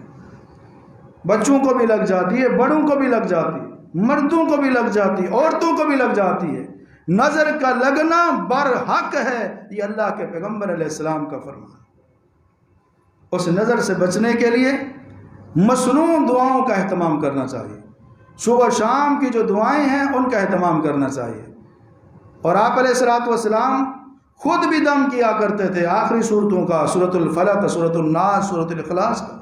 بچوں کو بھی لگ جاتی ہے، بڑوں کو بھی لگ جاتی ہے، مردوں کو بھی لگ جاتی ہے، عورتوں کو بھی لگ جاتی ہے. نظر کا لگنا بر حق ہے، یہ اللہ کے پیغمبر علیہ السلام کا فرمان. اس نظر سے بچنے کے لیے مصنون دعاؤں کا اہتمام کرنا چاہیے. صبح شام کی جو دعائیں ہیں ان کا اہتمام کرنا چاہیے. اور آپ علیہ الصلوۃ والسلام خود بھی دم کیا کرتے تھے آخری صورتوں کا، سورۃ الفلق، سورۃ الناس، سورۃ الاخلاص کا.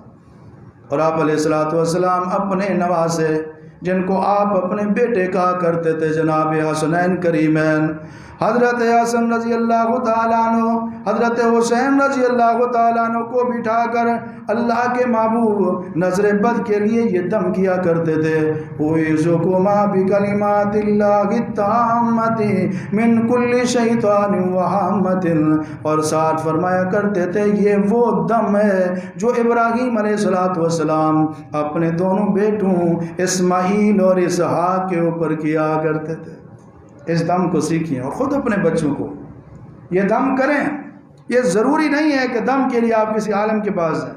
اور آپ علیہ الصلوۃ والسلام اپنے نواسے جن کو آپ اپنے بیٹے کہا کرتے تھے، جناب حسنین کریمین، حضرت حسن رضی اللہ تعالیٰ عنہ، حضرت حسین رضی اللہ تعالیٰ عنہ کو بٹھا کر اللہ کے محبوب نظر بد کے لیے یہ دم کیا کرتے تھے. اعوذکما بکلمات اللہ التامۃ من کل شیطان وہامۃ. اور ساتھ فرمایا کرتے تھے یہ وہ دم ہے جو ابراہیم علیہ الصلوۃ والسلام اپنے دونوں بیٹوں اسماعیل اور اسحاق کے اوپر کیا کرتے تھے. اس دم کو سیکھیں اور خود اپنے بچوں کو یہ دم کریں. یہ ضروری نہیں ہے کہ دم کے لیے آپ کسی عالم کے پاس جائیں،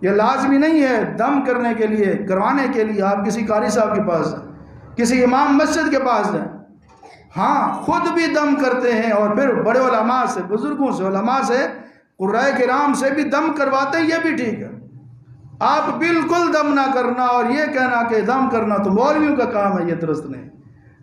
یہ لازمی نہیں ہے دم کرنے کے لیے، کروانے کے لیے آپ کسی قاری صاحب کے پاس جائیں، کسی امام مسجد کے پاس جائیں. ہاں خود بھی دم کرتے ہیں اور پھر بڑے علماء سے، بزرگوں سے، علماء سے، قرائے کرام سے بھی دم کرواتے ہیں، یہ بھی ٹھیک ہے. آپ بالکل دم نہ کرنا اور یہ کہنا کہ دم کرنا تو مولویوں کا کام ہے، یہ درست نہیں.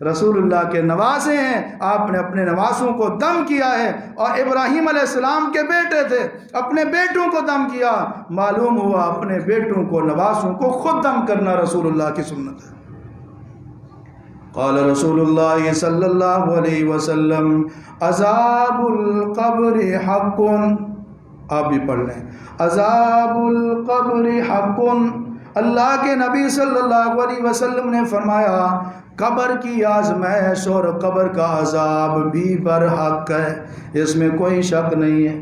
رسول اللہ کے نواسے ہیں، آپ نے اپنے نواسوں کو دم کیا ہے، اور ابراہیم علیہ السلام کے بیٹے تھے، اپنے بیٹوں کو دم کیا۔ معلوم ہوا اپنے بیٹوں کو، نواسوں کو خود دم کرنا رسول اللہ کی سنت ہے۔ قال رسول اللہ صلی اللہ علیہ وسلم عذاب القبر حق، آپ بھی پڑھ لیں، عذاب القبر حق۔ اللہ کے نبی صلی اللہ علیہ وسلم نے فرمایا قبر کی آزمائش اور قبر کا عذاب بھی برحق ہے، اس میں کوئی شک نہیں ہے۔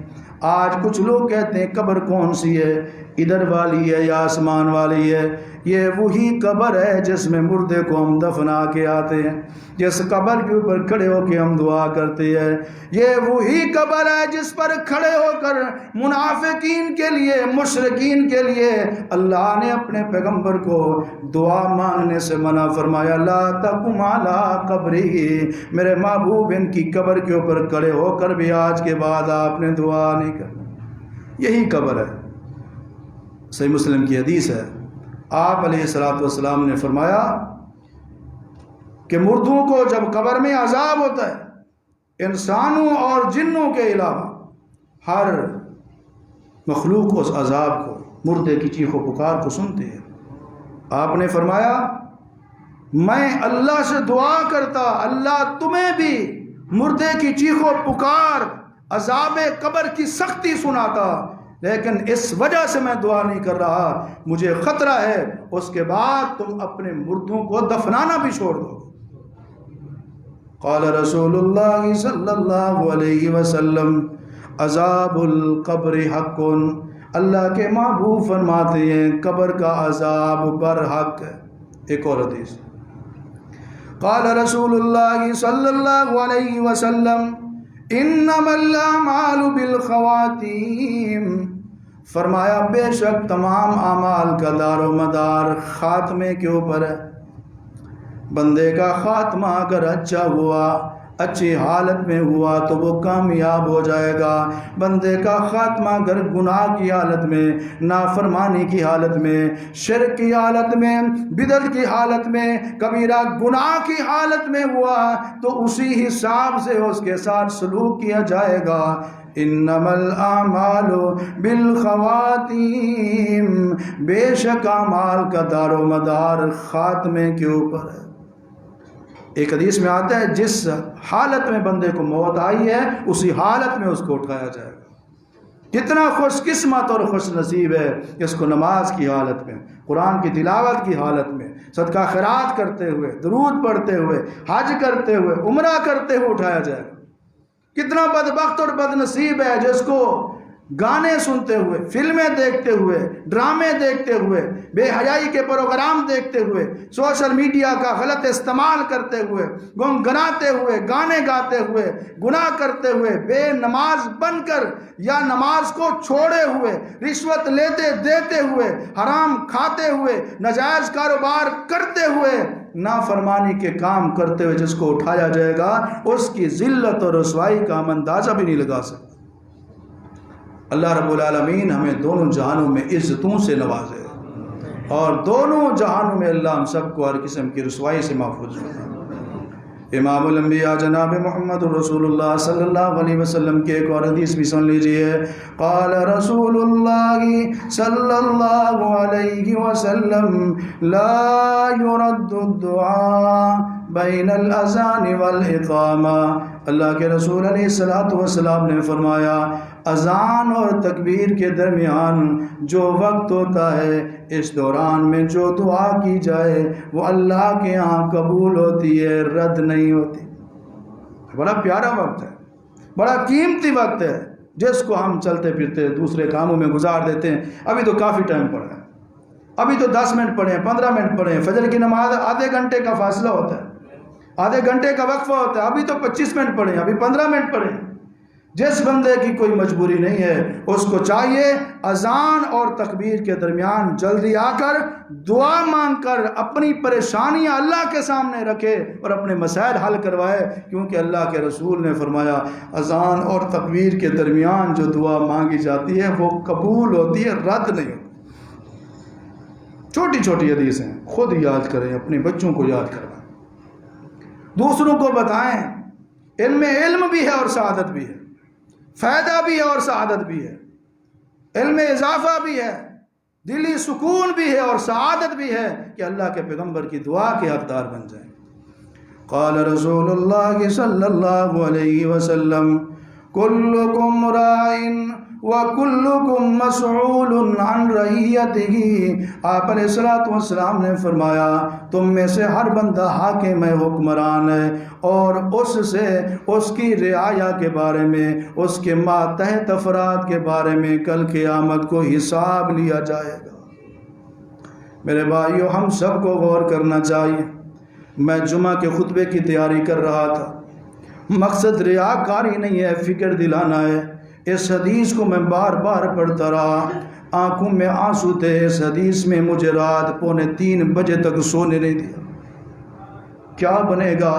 آج کچھ لوگ کہتے ہیں قبر کون سی ہے، ادھر والی ہے یا آسمان والی ہے؟ یہ وہی قبر ہے جس میں مردے کو ہم دفنا کے آتے ہیں، جس قبر کے اوپر کھڑے ہو کے ہم دعا کرتے ہیں۔ یہ وہی قبر ہے جس پر کھڑے ہو کر منافقین کے لیے، مشرکین کے لیے اللہ نے اپنے پیغمبر کو دعا مانگنے سے منع فرمایا، لا تقم علی قبری، میرے محبوب ان کی قبر کے اوپر کھڑے ہو کر بھی آج کے بعد آپ نے دعا نہیں کرنا۔ یہی قبر ہے۔ صحیح مسلم کی حدیث ہے، آپ علیہ السلام نے فرمایا کہ مردوں کو جب قبر میں عذاب ہوتا ہے، انسانوں اور جنوں کے علاوہ ہر مخلوق اس عذاب کو، مردے کی چیخ و پکار کو سنتی ہے۔ آپ نے فرمایا میں اللہ سے دعا کرتا اللہ تمہیں بھی مردے کی چیخ و پکار، عذاب قبر کی سختی سناتا، لیکن اس وجہ سے میں دعا نہیں کر رہا، مجھے خطرہ ہے اس کے بعد تم اپنے مردوں کو دفنانا بھی چھوڑ دو۔ قال رسول اللہ صلی اللہ علیہ وسلم عذاب القبر حق، اللہ کے محبوب فرماتے ہیں قبر کا عذاب برحق ہے۔ ایک اور حدیث، قال رسول اللہ صلی اللہ علیہ وسلم انما الاعمال بالخواتیم، فرمایا بے شک تمام اعمال کا دار و مدار خاتمے کے اوپر ہے۔ بندے کا خاتمہ اگر اچھا ہوا، اچھی حالت میں ہوا تو وہ کامیاب ہو جائے گا۔ بندے کا خاتمہ اگر گناہ کی حالت میں، نافرمانی کی حالت میں، شرک کی حالت میں، بدعت کی حالت میں، کبیرہ گناہ کی حالت میں ہوا تو اسی حساب سے اس کے ساتھ سلوک کیا جائے گا۔ انما الاعمال بالخواتیم، بے شک اعمال کا دار و مدار خاتمے کے اوپر ہے۔ ایک حدیث میں آتا ہے جس حالت میں بندے کو موت آئی ہے اسی حالت میں اس کو اٹھایا جائے گا۔ کتنا خوش قسمت اور خوش نصیب ہے اس کو نماز کی حالت میں، قرآن کی تلاوت کی حالت میں، صدقہ خیرات کرتے ہوئے، درود پڑھتے ہوئے، حج کرتے ہوئے، عمرہ کرتے ہوئے اٹھایا جائے گا۔ کتنا بدبخت اور بد نصیب ہے جس کو گانے سنتے ہوئے، فلمیں دیکھتے ہوئے، ڈرامے دیکھتے ہوئے، بے حیائی کے پروگرام دیکھتے ہوئے، سوشل میڈیا کا غلط استعمال کرتے ہوئے، گنگناتے ہوئے، گانے گاتے ہوئے، گناہ کرتے ہوئے، بے نماز بن کر یا نماز کو چھوڑے ہوئے، رشوت لیتے دیتے ہوئے، حرام کھاتے ہوئے، ناجائز کاروبار کرتے ہوئے، نافرمانی کے کام کرتے ہوئے جس کو اٹھایا جائے گا اس کی ذلت اور رسوائی کا ہم اندازہ بھی نہیں لگا سکتے۔ اللہ رب العالمین ہمیں دونوں جہانوں میں عزتوں سے نوازے اور دونوں جہانوں میں اللہ ہم سب کو ہر قسم کی رسوائی سے محفوظ رکھے۔ امام الانبیاء جناب محمد رسول اللہ صلی اللہ علیہ وسلم کے ایک اور حدیث بھی سن لیجئے۔ قال رسول اللہ صلی اللہ علیہ وسلم لا يرد الدعاء بین الاذان والاقامہ، اللہ کے رسول علیہ السلام نے فرمایا اذان اور تکبیر کے درمیان جو وقت ہوتا ہے اس دوران میں جو دعا کی جائے وہ اللہ کے ہاں قبول ہوتی ہے، رد نہیں ہوتی۔ بڑا پیارا وقت ہے، بڑا قیمتی وقت ہے جس کو ہم چلتے پھرتے دوسرے کاموں میں گزار دیتے ہیں۔ ابھی تو کافی ٹائم پڑا ہے، ابھی تو 10 منٹ پڑھیں، 15 منٹ پڑھیں، فجر کی نماز آدھے گھنٹے کا فاصلہ ہوتا ہے، آدھے گھنٹے کا وقفہ ہوتا ہے، ابھی تو 25 منٹ پڑھیں، ابھی 15 منٹ پڑھیں۔ جس بندے کی کوئی مجبوری نہیں ہے اس کو چاہیے اذان اور تکبیر کے درمیان جلدی آ کر دعا مانگ کر اپنی پریشانیاں اللہ کے سامنے رکھے اور اپنے مسائل حل کروائے، کیونکہ اللہ کے رسول نے فرمایا اذان اور تکبیر کے درمیان جو دعا مانگی جاتی ہے وہ قبول ہوتی ہے، رد نہیں ہوتی۔ چھوٹی چھوٹی حدیثیں خود یاد کریں، اپنے بچوں کو یاد کروائیں۔ دوسروں کو بتائیں۔ ان میں علم بھی ہے اور سعادت بھی ہے، فائدہ بھی ہے اور سعادت بھی ہے، علم میں اضافہ بھی ہے، دلی سکون بھی ہے اور سعادت بھی ہے کہ اللہ کے پیغمبر کی دعا کے حقدار بن جائیں۔ قال رسول اللہ صلی اللہ علیہ وسلم کلکم راعٍ وکلکم مسئول عن رعیتہ۔ آپ علیہ السلام نے فرمایا تم میں سے ہر بندہ حاکم ہے، حکمران ہے، اور اس سے اس کی رعایا کے بارے میں، اس کے ماتحت افراد کے بارے میں کل قیامت کو حساب لیا جائے گا۔ میرے بھائیو، ہم سب کو غور کرنا چاہیے۔ میں جمعہ کے خطبے کی تیاری کر رہا تھا، مقصد ریاکاری نہیں ہے، فکر دلانا ہے۔ اس حدیث کو میں بار بار پڑھتا رہا، آنکھوں میں آنسو تھے۔ اس حدیث میں مجھے رات 2:45 بجے تک سونے نہیں دیا۔ کیا بنے گا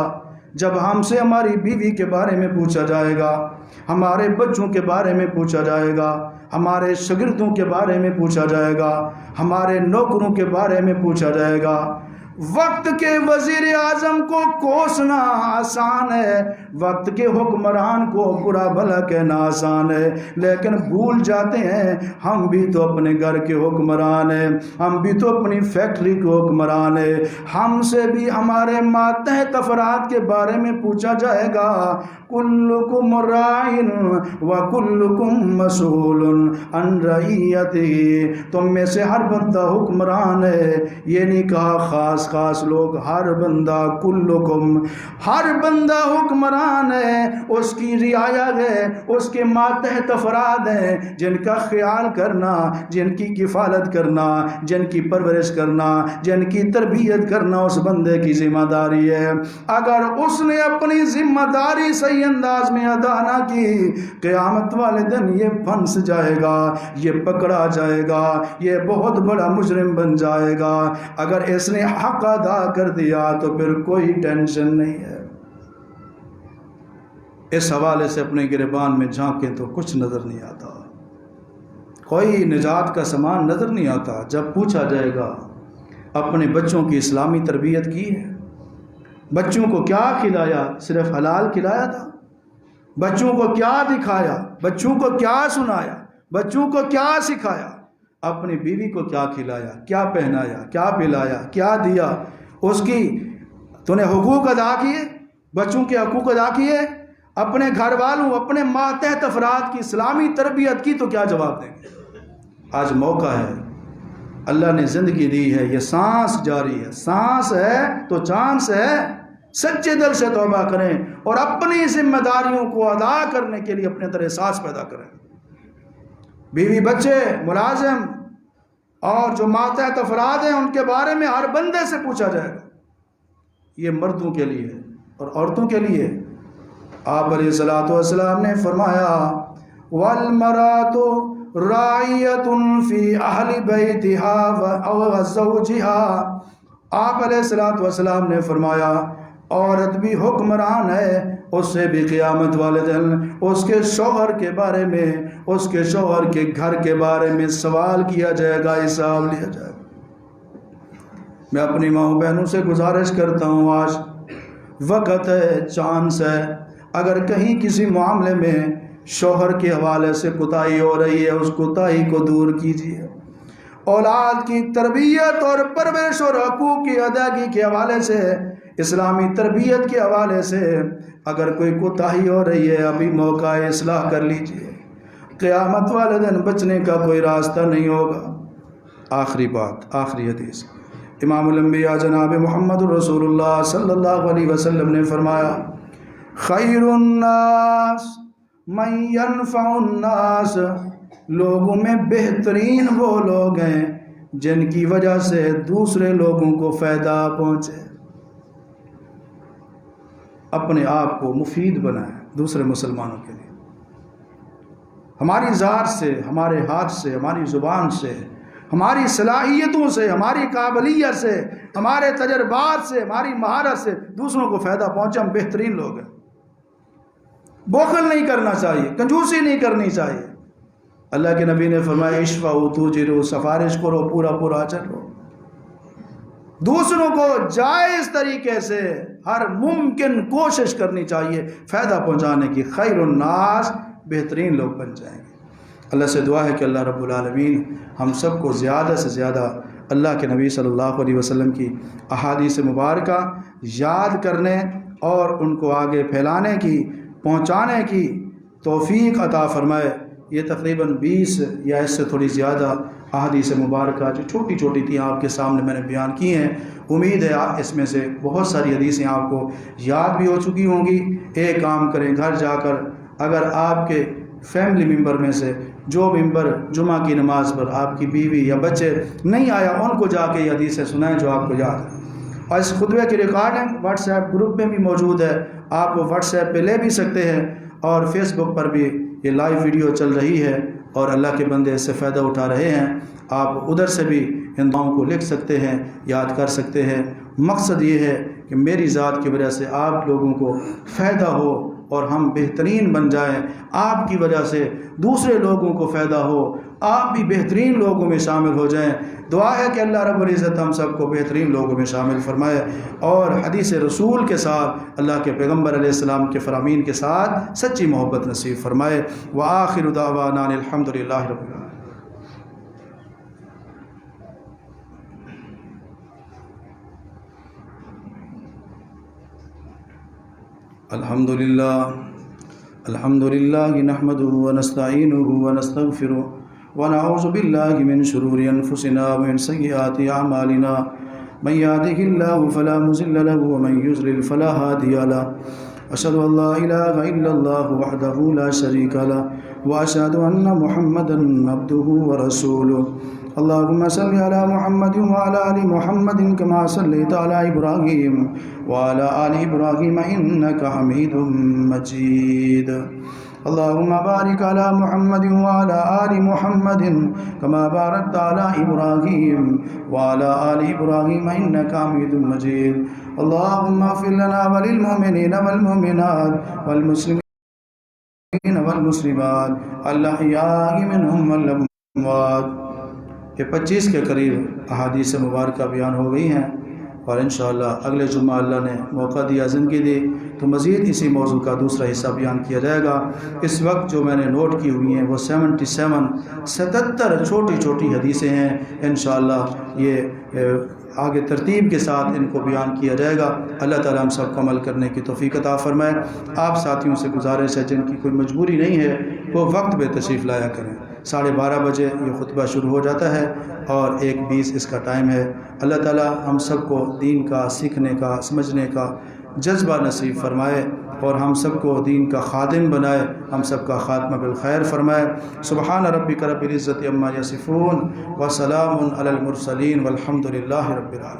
جب ہم سے ہماری بیوی کے بارے میں پوچھا جائے گا، ہمارے بچوں کے بارے میں پوچھا جائے گا، ہمارے شاگردوں کے بارے میں پوچھا جائے گا، ہمارے نوکروں کے بارے میں پوچھا جائے گا۔ وقت کے وزیر اعظم کو کوسنا آسان ہے، وقت کے حکمران کو برا بھلا کہنا آسان ہے، لیکن بھول جاتے ہیں ہم بھی تو اپنے گھر کے حکمران ہیں، ہم بھی تو اپنی فیکٹری کے حکمران ہیں، ہم سے بھی ہمارے ماتحت افراد کے بارے میں پوچھا جائے گا۔ کلکم راعٍ وکلکم مسئول عن رعیتہ۔ تم میں سے ہر بندہ حکمران ہے، یہ نہیں کہا خاص لوگ، ہر بندہ، کلکم، ہر بندہ حکمران ہے، اس کی رعایا ہے، اس کے ماتحت افراد ہیں جن کا خیال کرنا، جن کی کفالت کرنا، جن کی پرورش کرنا، جن کی تربیت کرنا اس بندے کی ذمہ داری ہے۔ اگر اس نے اپنی ذمہ داری صحیح انداز میں ادا نہ کی، قیامت والے دن یہ پھنس جائے گا، یہ پکڑا جائے گا، یہ بہت بڑا مجرم بن جائے گا۔ اگر اس نے حق ادا کر دیا تو پھر کوئی ٹینشن نہیں ہے۔ اس حوالے سے اپنے گریبان میں جھانکیں تو کچھ نظر نہیں آتا، کوئی نجات کا سامان نظر نہیں آتا۔ جب پوچھا جائے گا اپنے بچوں کی اسلامی تربیت کی ہے، بچوں کو کیا کھلایا؟ صرف حلال کھلایا تھا؟ بچوں کو کیا دکھایا؟ بچوں کو کیا سنایا؟ بچوں کو کیا سکھایا؟ اپنی بیوی کو کیا کھلایا، کیا پہنایا، کیا پلایا، کیا دیا؟ اس کی تو نے حقوق ادا کیے، بچوں کے حقوق ادا کیے؟ اپنے گھر والوں، اپنے ماتحت افراد کی اسلامی تربیت کی تو کیا جواب دیں گے؟ آج موقع ہے، اللہ نے زندگی دی ہے، یہ سانس جاری ہے، سانس ہے تو چانس ہے۔ سچے دل سے توبہ کریں اور اپنی ذمہ داریوں کو ادا کرنے کے لیے اپنے اندر احساس پیدا کریں۔ بیوی، بچے، ملازم اور جو ماتحت افراد ہیں ان کے بارے میں ہر بندے سے پوچھا جائے گا۔ یہ مردوں کے لیے اور عورتوں کے لیے۔ آپ علیہ الصلوۃ والسلام نے فرمایا وَالْمَرْأَةُ رَاعِيَةٌ فِي أَهْلِ بَيْتِهَا وَزَوْجِهَا۔ آپ علیہ الصلوۃ والسلام نے فرمایا عورت بھی حکمران ہے، اس سے بھی قیامت والے دن اس کے شوہر کے بارے میں، اس کے شوہر کے گھر کے بارے میں سوال کیا جائے گا، حساب لیا جائے گا۔ میں اپنی ماؤں بہنوں سے گزارش کرتا ہوں، آج وقت ہے، چانس ہے، اگر کہیں کسی معاملے میں شوہر کے حوالے سے کوتاہی ہو رہی ہے، اس کوتاہی کو دور کیجیے۔ اولاد کی تربیت اور پرورش اور حقوق کی ادائیگی کے حوالے سے، اسلامی تربیت کے حوالے سے اگر کوئی کوتاہی ہو رہی ہے، ابھی موقع ہے، اصلاح کر لیجئے، قیامت والے دن بچنے کا کوئی راستہ نہیں ہوگا۔ آخری بات، آخری حدیث، امام الانبیاء جناب محمد رسول اللہ صلی اللہ علیہ وسلم نے فرمایا خیر الناس من ينفع الناس، لوگوں میں بہترین وہ لوگ ہیں جن کی وجہ سے دوسرے لوگوں کو فائدہ پہنچے۔ اپنے آپ کو مفید بنائیں دوسرے مسلمانوں کے لیے، ہماری ذات سے، ہمارے ہاتھ سے، ہماری زبان سے، ہماری صلاحیتوں سے، ہماری قابلیت سے، ہمارے تجربات سے، ہماری مہارت سے دوسروں کو فائدہ پہنچے۔ ہم بہترین لوگ ہیں۔ بخل نہیں کرنا چاہیے، کنجوسی نہیں کرنی چاہیے۔ اللہ کے نبی نے فرمایا اشفعوا تؤجروا، سفارش کرو، پورا پورا اجر لو۔ دوسروں کو جائز طریقے سے ہر ممکن کوشش کرنی چاہیے فائدہ پہنچانے کی. خیر الناس، بہترین لوگ بن جائیں گے. اللہ سے دعا ہے کہ اللہ رب العالمین ہم سب کو زیادہ سے زیادہ اللہ کے نبی صلی اللہ علیہ وسلم کی احادیث مبارکہ یاد کرنے اور ان کو آگے پھیلانے کی، پہنچانے کی توفیق عطا فرمائے. یہ تقریباً 20 یا اس سے تھوڑی زیادہ احادیث مبارکہ جو چھوٹی چھوٹی تھیں آپ کے سامنے میں نے بیان کی ہیں. امید ہے اس میں سے بہت ساری حدیثیں آپ کو یاد بھی ہو چکی ہوں گی. ایک کام کریں، گھر جا کر اگر آپ کے فیملی ممبر میں سے جو ممبر جمعہ کی نماز پر آپ کی بیوی یا بچے نہیں آیا، ان کو جا کے یہ حدیثیں سنائیں جو آپ کو یاد ہے. اور اس خطبے کی ریکارڈنگ واٹس ایپ گروپ میں بھی موجود ہے، آپ وہ واٹس ایپ پہ لے بھی سکتے ہیں، اور فیس بک پر بھی یہ لائیو ویڈیو چل رہی ہے اور اللہ کے بندے اس سے فائدہ اٹھا رہے ہیں. آپ ادھر سے بھی ان دعاؤں کو لکھ سکتے ہیں، یاد کر سکتے ہیں. مقصد یہ ہے کہ میری ذات کی وجہ سے آپ لوگوں کو فائدہ ہو اور ہم بہترین بن جائیں. آپ کی وجہ سے دوسرے لوگوں کو فائدہ ہو، آپ بھی بہترین لوگوں میں شامل ہو جائیں. دعا ہے کہ اللہ رب العزت ہم سب کو بہترین لوگوں میں شامل فرمائے اور حدیث رسول کے ساتھ، اللہ کے پیغمبر علیہ السلام کے فرامین کے ساتھ سچی محبت نصیب فرمائے. وآخر دعوانا الحمدللہ رب العالمین. الحمدللہ نحمده ونستعینه ونستغفره ونعوذ باللہ من شرور انفسنا ومن سیئات اعمالنا. من يهده الله فلا مضل له ومن يضلل فلا هادي له. اشهد ان لا اله الا الله وحده لا شريك له واشهد ان محمدا عبده ورسوله. اللهم صل على محمد وعلى آل محمد كما صليت على إبراهيم وعلى آل إبراهيم إنك حميد مجيد. اللهم بارك على محمد وعلى آل محمد كما باركت على إبراهيم وعلى آل إبراهيم إنك حميد مجيد. اللهم اغفر لنا وللمؤمنين والمؤمنات والمسلمين والمسلمات الأحياء منهم والأموات. کہ 25 کے قریب احادیث مبارکہ بیان ہو گئی ہیں اور انشاءاللہ اگلے جمعہ اللہ نے موقع دیا، زندگی دی تو مزید اسی موضوع کا دوسرا حصہ بیان کیا جائے گا. اس وقت جو میں نے نوٹ کی ہوئی ہیں وہ 77 چھوٹی چھوٹی حدیثیں ہیں. انشاءاللہ یہ آگے ترتیب کے ساتھ ان کو بیان کیا جائے گا. اللہ تعالیٰ ہم سب کو عمل کرنے کی توفیق عطا فرمائے. آپ ساتھیوں سے گزارش ہے جن کی کوئی مجبوری نہیں ہے وہ وقت پہ تشریف لایا کریں. 12:30 بجے یہ خطبہ شروع ہو جاتا ہے اور 1:20 اس کا ٹائم ہے. اللہ تعالیٰ ہم سب کو دین کا سیکھنے کا، سمجھنے کا جذبہ نصیب فرمائے اور ہم سب کو دین کا خادم بنائے، ہم سب کا خاتمہ بالخیر فرمائے. سبحان ربک رب العزت عما یصفون وسلام علی المرسلین والحمد للہ رب العالمین.